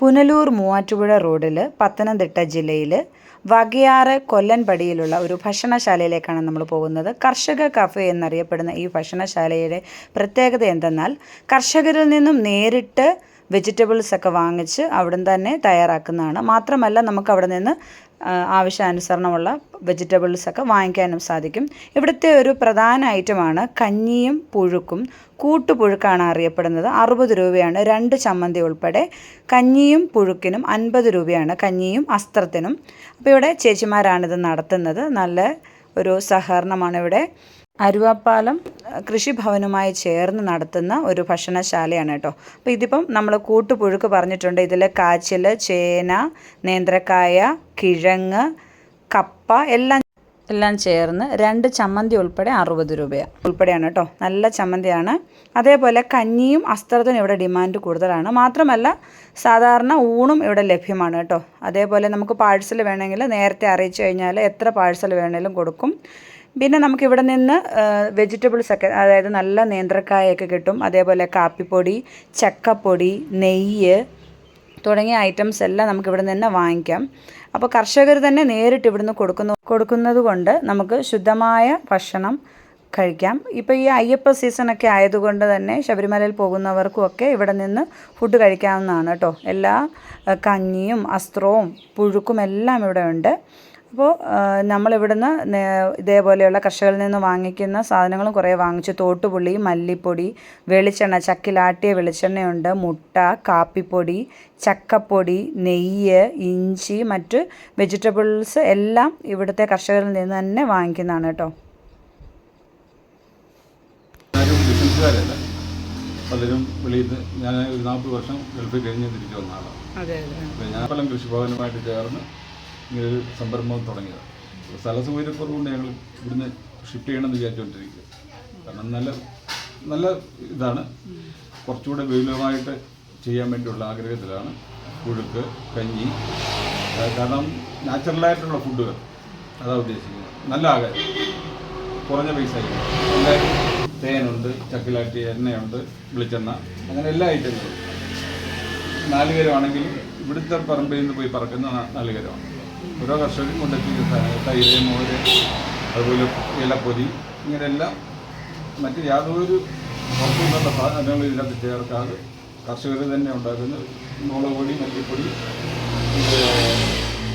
പുനലൂർ മൂവാറ്റുപുഴ റോഡിൽ പത്തനംതിട്ട ജില്ലയിൽ വകയാറ് കൊല്ലൻപടിയിലുള്ള ഒരു ഭക്ഷണശാലയിലേക്കാണ് നമ്മൾ പോകുന്നത്. കർഷക കഫേ എന്നറിയപ്പെടുന്ന ഈ ഭക്ഷണശാലയുടെ പ്രത്യേകത എന്തെന്നാൽ കർഷകരിൽ നിന്നും നേരിട്ട് വെജിറ്റബിൾസൊക്കെ വാങ്ങിച്ച് അവിടുന്ന് തന്നെ തയ്യാറാക്കുന്നതാണ്. മാത്രമല്ല നമുക്ക് അവിടെ നിന്ന് ആവശ്യാനുസരണമുള്ള വെജിറ്റബിൾസൊക്കെ വാങ്ങിക്കാനും സാധിക്കും. ഇവിടുത്തെ ഒരു പ്രധാന ഐറ്റമാണ് കഞ്ഞിയും പുഴുക്കും. കൂട്ടുപുഴുക്കാണ് അറിയപ്പെടുന്നത്. 60 രൂപയാണ് 2 ചമ്മന്തി ഉൾപ്പെടെ. കഞ്ഞിയും പുഴുക്കിനും 50 രൂപയാണ്, കഞ്ഞിയും അസ്ത്രത്തിനും. അപ്പോൾ ഇവിടെ ചേച്ചിമാരാണിത് നടത്തുന്നത്. നല്ല ഒരു സഹകരണമാണ് ഇവിടെ. അരുവാപ്പാലം കൃഷിഭവനുമായി ചേർന്ന് നടത്തുന്ന ഒരു ഭക്ഷണശാലയാണ് കേട്ടോ. അപ്പോൾ ഇതിപ്പം നമ്മൾ കൂട്ടുപുഴുക്ക് പറഞ്ഞിട്ടുണ്ട്. ഇതിൽ കാച്ചിൽ, ചേന, നേന്ത്രക്കായ, കിഴങ്ങ്, കപ്പ എല്ലാം ചേർന്ന് 2 ചമ്മന്തി ഉൾപ്പെടെ 60 ഉൾപ്പെടെയാണ് കേട്ടോ. നല്ല ചമ്മന്തിയാണ്. അതേപോലെ കഞ്ഞിയും അസ്ത്രത്തിനും ഇവിടെ ഡിമാൻഡ് കൂടുതലാണ്. മാത്രമല്ല സാധാരണ ഊണും ഇവിടെ ലഭ്യമാണ് കേട്ടോ. അതേപോലെ നമുക്ക് പാഴ്സൽ വേണമെങ്കിൽ നേരത്തെ അറിയിച്ചു കഴിഞ്ഞാൽ എത്ര പാഴ്സൽ വേണമെങ്കിലും കൊടുക്കും. പിന്നെ നമുക്കിവിടെ നിന്ന് വെജിറ്റബിൾസൊക്കെ, അതായത് നല്ല നേന്ത്രക്കായൊക്കെ കിട്ടും. അതേപോലെ കാപ്പിപ്പൊടി, ചക്കപ്പൊടി, നെയ്യ് തുടങ്ങിയ ഐറ്റംസ് എല്ലാം നമുക്കിവിടെ നിന്ന് വാങ്ങിക്കാം. അപ്പോൾ കർഷകർ തന്നെ നേരിട്ട് ഇവിടുന്ന് കൊടുക്കുന്നത് കൊണ്ട് നമുക്ക് ശുദ്ധമായ ഭക്ഷണം കഴിക്കാം. ഇപ്പോൾ ഈ അയ്യപ്പ സീസണൊക്കെ ആയതുകൊണ്ട് തന്നെ ശബരിമലയിൽ പോകുന്നവർക്കുമൊക്കെ ഇവിടെ നിന്ന് ഫുഡ് കഴിക്കാവുന്നതാണ് കേട്ടോ. എല്ലാ കഞ്ഞിയും അസ്ത്രവും പുഴുക്കും എല്ലാം ഇവിടെ ഉണ്ട്. അപ്പോൾ നമ്മളിവിടുന്ന് ഇതേപോലെയുള്ള കർഷകരിൽ നിന്ന് വാങ്ങിക്കുന്ന സാധനങ്ങളും കുറേ വാങ്ങിച്ചു. തോട്ടുപുളി, മല്ലിപ്പൊടി, വെളിച്ചെണ്ണ, ചക്കിലാട്ടിയ വെളിച്ചെണ്ണയുണ്ട്, മുട്ട, കാപ്പിപ്പൊടി, ചക്കപ്പൊടി, നെയ്യ്, ഇഞ്ചി, മറ്റ് വെജിറ്റബിൾസ് എല്ലാം ഇവിടുത്തെ കർഷകരിൽ നിന്ന് തന്നെ വാങ്ങിക്കുന്നതാണ് കേട്ടോ. പലരും വെളിയിൽ നിന്ന്, ഞാൻ ഒരു 40 വർഷം ഗൾഫിൽ കഴിഞ്ഞ് തിരിച്ചു വന്ന ആളാണ്. ഞാൻ പലം കൃഷിഭവനുമായിട്ട് ചേർന്ന് ഇങ്ങനൊരു സംരംഭം തുടങ്ങിയതാണ്. സ്ഥല സൗകര്യക്കുറവുകൊണ്ട് ഞങ്ങൾ ഇവിടുന്ന് ഷിഫ്റ്റ് ചെയ്യണമെന്ന് വിചാരിച്ചുകൊണ്ടിരിക്കുക. കാരണം നല്ല ഇതാണ്, കുറച്ചുകൂടെ വിപുലമായിട്ട് ചെയ്യാൻ വേണ്ടിയുള്ള ആഗ്രഹത്തിലാണ്. പുഴുക്ക്, കഞ്ഞി, കാരണം നാച്ചുറലായിട്ടുള്ള ഫുഡുകൾ അതാണ് ഉദ്ദേശിക്കുന്നത്. നല്ല ആകാരം, കുറഞ്ഞ പൈസ, നല്ല തേനുണ്ട്, ചക്കിലാട്ടിയ എണ്ണയുണ്ട്, വെളിച്ചെണ്ണ, അങ്ങനെ എല്ലാ ഐറ്റങ്ങളും. നാളികേരമാണെങ്കിലും ഇവിടുത്തെ പറമ്പിൽ നിന്ന് പോയി പറക്കുന്ന നാളികേരമാണ്. ഓരോ കർഷകരും കൊണ്ടെത്തിക്കുന്ന സാധനങ്ങൾ, തൈര്, മോര്, അതുപോലെ ഇലപ്പൊരി, ഇങ്ങനെയെല്ലാം മറ്റ് യാതൊരു പുറത്തുനിന്നുള്ള സാധനങ്ങളും ഇതിനകത്ത് ചേർക്കാതെ കർഷകർ തന്നെ ഉണ്ടാക്കുന്ന മുളക് പൊടി, മല്ലിപ്പൊടി,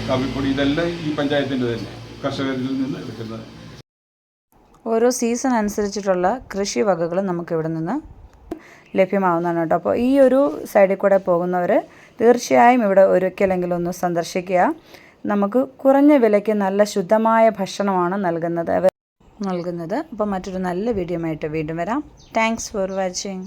കാപ്പിപ്പൊടി, ഇതെല്ലാം ഈ പഞ്ചായത്തിൻ്റെ തന്നെ കർഷകരിൽ നിന്ന് എടുക്കുന്നത്. ഓരോ സീസൺ അനുസരിച്ചിട്ടുള്ള കൃഷി വകകളും നമുക്കിവിടെ നിന്ന് ലഭ്യമാവുന്നതാണ് കേട്ടോ. അപ്പോൾ ഈ ഒരു സൈഡിൽ കൂടെ പോകുന്നവർ തീർച്ചയായും ഇവിടെ ഒരിക്കലെങ്കിലും ഒന്ന് സന്ദർശിക്കുക. നമുക്ക് കുറഞ്ഞ വിലയ്ക്ക് നല്ല ശുദ്ധമായ ഭക്ഷണമാണ് നൽകുന്നത്. അപ്പോൾ മറ്റൊരു നല്ല വീഡിയോ ആയിട്ട് വീണ്ടും വരാം. Thanks for watching.